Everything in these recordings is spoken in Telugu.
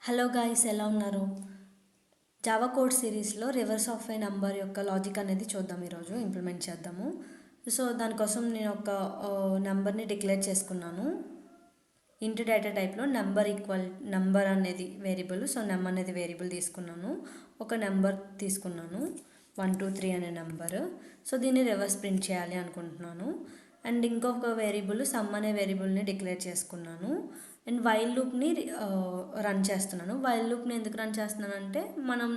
హలో గాయ్స్, ఎలా ఉన్నారు? జావా కోడ్ సిరీస్లో రివర్స్ ఆఫ్ ఏ నంబర్ యొక్క లాజిక్ అనేది చూద్దాం. ఈరోజు ఇంప్లిమెంట్ చేద్దాము. సో దానికోసం నేను ఒక నెంబర్ని డిక్లేర్ చేసుకున్నాను. ఇంట్ డేటా టైప్లో నెంబర్ అనేది వేరియబుల్. సో నెంబర్ అనేది వేరియబుల్ తీసుకున్నాను. ఒక నెంబర్ తీసుకున్నాను 1 2 3 అనే నెంబర్. సో దీన్ని రివర్స్ ప్రింట్ చేయాలి అనుకుంటున్నాను. అండ్ ఇంకొక వేరియబుల్ సమ్ అనే వేరియబుల్ని డిక్లేర్ చేసుకున్నాను. అండ్ వైల్ లూప్ని రన్ చేస్తున్నాను. వైల్ లూప్ని ఎందుకు రన్ చేస్తున్నాను అంటే మనం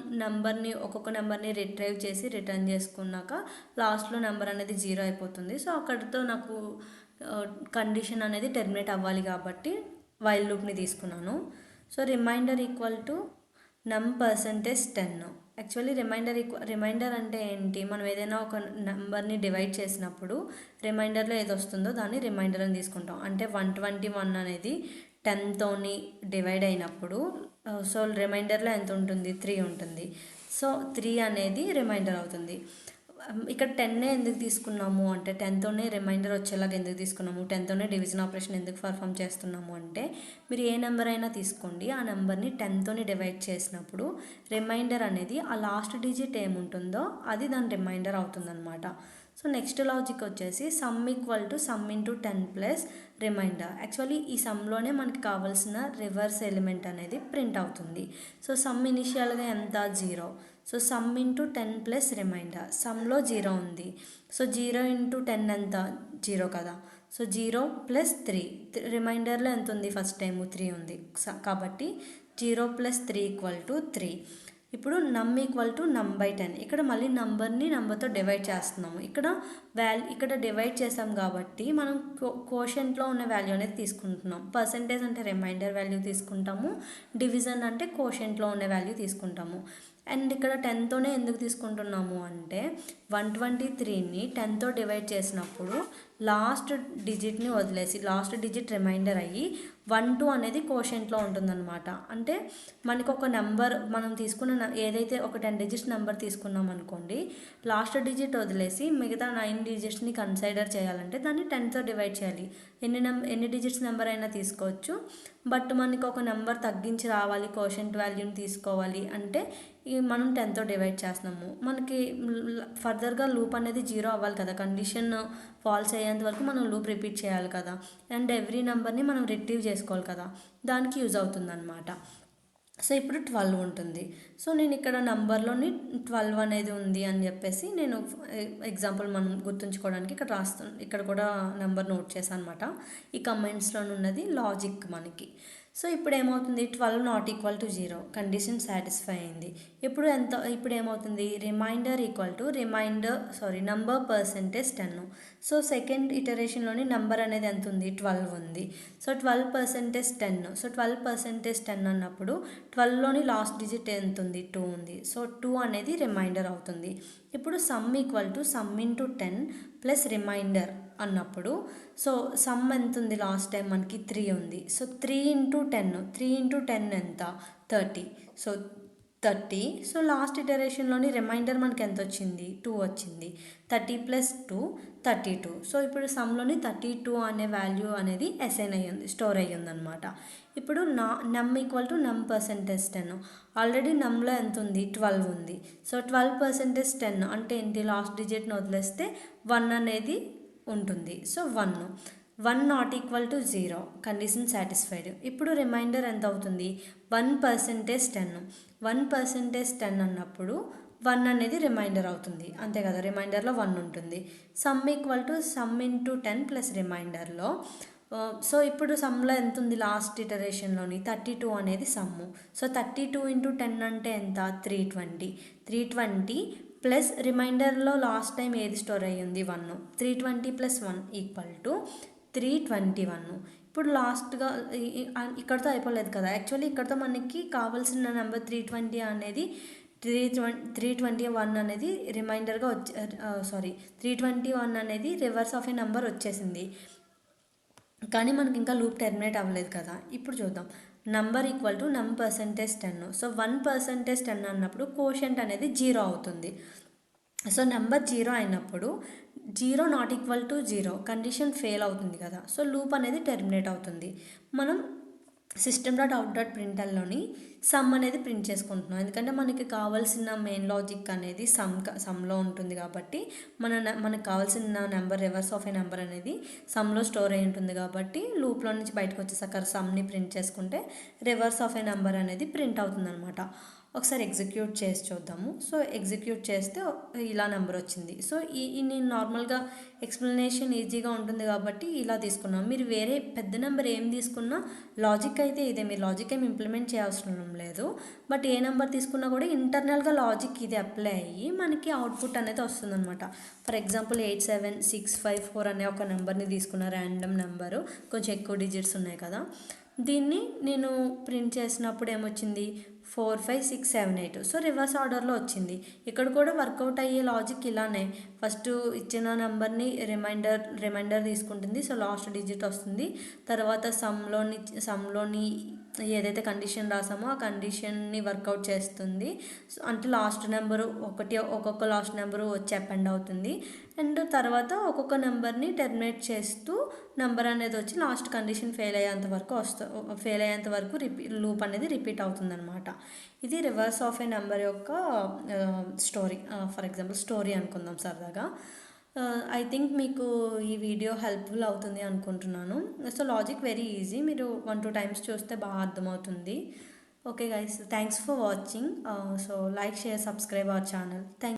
ఒక్కొక్క నెంబర్ని రిట్రైవ్ చేసి రిటర్న్ చేసుకున్నాక లాస్ట్లో నెంబర్ అనేది 0 అయిపోతుంది. సో అక్కడితో నాకు కండిషన్ అనేది టెర్మినేట్ అవ్వాలి కాబట్టి వైల్ లూప్ని తీసుకున్నాను. So remainder equal to num%10. Actually remainder అంటే ఏంటి? మనం ఏదైనా ఒక నెంబర్ని డివైడ్ చేసినప్పుడు రిమైండర్లో ఏది వస్తుందో దాన్ని రిమైండర్ అని తీసుకుంటాం. అంటే 121 అనేది 10తోని డివైడ్ అయినప్పుడు సో రిమైండర్లో ఎంత ఉంటుంది? 3 ఉంటుంది. సో 3 అనేది రిమైండర్ అవుతుంది. ఇక్కడ 10 ఎందుకు తీసుకున్నాము అంటే 10తోనే రిమైండర్ వచ్చేలాగా ఎందుకు తీసుకున్నాము, 10తోనే డివిజన్ ఆపరేషన్ ఎందుకు పర్ఫామ్ చేస్తున్నాము అంటే మీరు ఏ నెంబర్ అయినా తీసుకోండి, ఆ నెంబర్ని 10తోని డివైడ్ చేసినప్పుడు రిమైండర్ అనేది ఆ లాస్ట్ డిజిట్ ఏముంటుందో అది దాని రిమైండర్ అవుతుందన్నమాట. సో నెక్స్ట్ లాజిక్ వచ్చేసి sum equal to sum into 10 plus reminder. Actually ఈ సమ్లోనే మనకి కావాల్సిన రివర్స్ ఎలిమెంట్ అనేది ప్రింట్ అవుతుంది. సో సమ్ ఇనిషియల్గా ఎంత? 0. So sum into 10 plus reminder. సమ్లో 0 ఉంది. సో 0 ఇంటూ 10 ఎంత? 0 కదా. So 0 plus 3. రిమైండర్లో ఎంత ఉంది? ఫస్ట్ టైము 3 ఉంది కాబట్టి 0 ప్లస్ 3 ఈక్వల్ టు 3. ఇప్పుడు నమ్ ఈక్వల్ టు num/10. ఇక్కడ మళ్ళీ నెంబర్తో డివైడ్ చేస్తున్నాము. ఇక్కడ డివైడ్ చేసాం కాబట్టి మనం కోషెంట్లో ఉన్న వాల్యూ అనేది తీసుకుంటున్నాం. పర్సంటేజ్ అంటే రిమైండర్ వాల్యూ తీసుకుంటాము, డివిజన్ అంటే కోషెంట్లో ఉన్న వాల్యూ తీసుకుంటాము. అండ్ ఇక్కడ 10తోనే ఎందుకు తీసుకుంటున్నాము అంటే 123ని 10తో డివైడ్ చేసినప్పుడు లాస్ట్ డిజిట్ని వదిలేసి లాస్ట్ డిజిట్ రిమైండర్ అయ్యి 1 2 అనేది కోషెంట్లో ఉంటుందన్నమాట. అంటే మనకు ఒక నెంబర్ మనం తీసుకున్న ఏదైతే ఒక 10 డిజిట్స్ నెంబర్ తీసుకున్నాం అనుకోండి, లాస్ట్ డిజిట్ వదిలేసి మిగతా 9 డిజిట్స్ని కన్సిడర్ చేయాలంటే దాన్ని 10తో డివైడ్ చేయాలి. ఎన్ని డిజిట్స్ నెంబర్ అయినా తీసుకోవచ్చు, బట్ మనకి ఒక నెంబర్ తగ్గించి రావాలి, కోషెంట్ వాల్యూని తీసుకోవాలి అంటే మనం 10తో డివైడ్ చేస్తున్నాము. మనకి ఫర్దర్గా లూప్ అనేది 0 అవ్వాలి కదా, కండిషన్ ఫాల్స్ అయ్యేంత వరకు మనం లూప్ రిపీట్ చేయాలి కదా. అండ్ ఎవ్రీ నెంబర్ని మనం రిట్రీవ్ చేసుకోవాలి కదా, దానికి యూజ్ అవుతుంది అన్నమాట. సో ఇప్పుడు 12 ఉంటుంది. సో నేను ఇక్కడ నంబర్లోని 12 అనేది ఉంది అని చెప్పేసి నేను ఎగ్జాంపుల్ మనం గుర్తుంచుకోవడానికి ఇక్కడ రాస్తాను. ఇక్కడ కూడా నెంబర్ నోట్ చేశాను అనమాట. ఈ కమెంట్స్లో ఉన్నది లాజిక్ మనకి. సో ఇప్పుడు ఏమవుతుంది? 12 not equal to 0, condition satisfy అయింది. ఇప్పుడు ఏమవుతుంది? Reminder equal to number percentage 10. So second ఇటరేషన్లోని నెంబర్ అనేది ఎంత ఉంది? 12 ఉంది. సో 12% 10. సో 12% 10 అన్నప్పుడు 12లోని లాస్ట్ డిజిట్ ఎంత ఉంది? 2 ఉంది. సో 2 అనేది రిమైండర్ అవుతుంది. ఇప్పుడు some equal to sum into 10 plus reminder అన్నప్పుడు సో సమ్ ఎంత ఉంది? లాస్ట్ టైం మనకి 3 ఉంది. సో 3 ఇంటూ 10 ఎంత? 30. సో 30. సో లాస్ట్ ఇటరేషన్లోని రిమైండర్ మనకి ఎంత వచ్చింది? 2 వచ్చింది. 30 ప్లస్ 2 32. సో ఇప్పుడు సమ్లోని 32 అనే వాల్యూ అనేది స్టోర్ అయ్యింది అనమాట. ఇప్పుడు నమ్ ఈక్వల్ టు num%10. ఆల్రెడీ నమ్లో ఎంత ఉంది? 12 ఉంది. సో 12% 10 అంటే ఏంటి? లాస్ట్ డిజిట్ని వదిలేస్తే 1 అనేది ఉంటుంది. So 1 not equal to 0, condition satisfied. ఇప్పుడు రిమైండర్ ఎంత అవుతుంది? 1% 10. 1% 10 అన్నప్పుడు 1 అనేది రిమైండర్ అవుతుంది, అంతే కదా. రిమైండర్లో 1 ఉంటుంది. Sum equal to sum into 10 plus రిమైండర్లో సో ఇప్పుడు సమ్లో ఎంత ఉంది? లాస్ట్ ఇటరేషన్లోని 32 అనేది సమ్ము. సో 32 ఇంటూ 10 అంటే ఎంత? 320 ప్లస్ రిమైండర్లో లాస్ట్ టైం ఏది స్టోర్ అయ్యింది? 1. 320 ప్లస్ 1 ఈక్వల్ టు 321. ఇప్పుడు లాస్ట్గా ఇక్కడతో అయిపోలేదు కదా. యాక్చువల్లీ ఇక్కడతో మనకి కావాల్సిన నెంబర్ 320 అనేది 321 అనేది రిమైండర్గా 321 అనేది రివర్స్ ఆఫ్ ఏ నెంబర్ వచ్చేసింది, కానీ మనకి ఇంకా లూప్ టెర్మినేట్ అవ్వలేదు కదా. ఇప్పుడు చూద్దాం. Number equal to num%10. So 1% 10 అన్నప్పుడు కోషెంట్ అనేది 0 అవుతుంది. సో నెంబర్ 0 అయినప్పుడు 0 not equal to 0, condition fail అవుతుంది కదా. సో లూప్ అనేది టెర్మినేట్ అవుతుంది. మనం system.out.printlnలోని సమ్ అనేది ప్రింట్ చేసుకుంటున్నాం. ఎందుకంటే మనకి కావాల్సిన మెయిన్ లాజిక్ అనేది సమ్లో ఉంటుంది కాబట్టి మనకు కావాల్సిన number reverse of A number అనేది సమ్లో స్టోర్ అయి ఉంటుంది కాబట్టి లూప్లో నుంచి బయటకు వచ్చేసాక సమ్ని ప్రింట్ చేసుకుంటే రివర్స్ ఆఫ్ ఏ నెంబర్ అనేది ప్రింట్ అవుతుంది అనమాట. ఒకసారి ఎగ్జిక్యూట్ చేసి చూద్దాము. సో ఎగ్జిక్యూట్ చేస్తే ఇలా నెంబర్ వచ్చింది. సో నేను నార్మల్గా ఎక్స్ప్లెనేషన్ ఈజీగా ఉంటుంది కాబట్టి ఇలా తీసుకున్నాం. మీరు వేరే పెద్ద నెంబర్ ఏం తీసుకున్నా లాజిక్ అయితే ఇదే, మీరు లాజిక్ ఏమి ఇంప్లిమెంట్ చేయాల్సిన లేదు. బట్ ఏ నెంబర్ తీసుకున్నా కూడా ఇంటర్నల్గా లాజిక్ ఇది అప్లై అయ్యి మనకి అవుట్పుట్ అనేది వస్తుందన్నమాట. ఫర్ ఎగ్జాంపుల్ 87654 అనే ఒక నెంబర్ని తీసుకున్న, ర్యాండమ్ నెంబరు, కొంచెం ఎక్కువ డిజిట్స్ ఉన్నాయి కదా. దీన్ని నేను ప్రింట్ చేసినప్పుడు ఏమొచ్చింది 45678. సో రివర్స్ ఆర్డర్లో వచ్చింది. ఇక్కడ కూడా వర్కౌట్ అయ్యే లాజిక్ ఇలానే, ఫస్ట్ ఇచ్చిన నెంబర్ని రిమైండర్ తీసుకుంటుంది. సో లాస్ట్ డిజిట్ వస్తుంది. తర్వాత సమ్లోని ఏదైతే కండిషన్ రాసామో ఆ కండిషన్ని వర్కౌట్ చేస్తుంది. సో అంటే లాస్ట్ నెంబరు ఒక్కొక్క లాస్ట్ నెంబరు వచ్చి అపెండ్ అవుతుంది. అండ్ తర్వాత ఒక్కొక్క నెంబర్ని టెర్మినేట్ చేస్తూ నెంబర్ అనేది వచ్చి లాస్ట్ కండిషన్ ఫెయిల్ అయ్యేంత వరకు లూప్ అనేది రిపీట్ అవుతుందన్నమాట. ఇది రివర్స్ ఆఫ్ ఏ నెంబర్ యొక్క స్టోరీ. ఫర్ ఎగ్జాంపుల్ స్టోరీ అనుకుందాం సరదాగా. ఐ థింక్ మీకు ఈ వీడియో హెల్ప్ఫుల్ అవుతుంది అనుకుంటున్నాను. సో లాజిక్ వెరీ ఈజీ, మీరు 1-2 టైమ్స్ చూస్తే బాగా అర్థమవుతుంది. Okay guys, thanks for watching. So like, share, subscribe our channel. Thank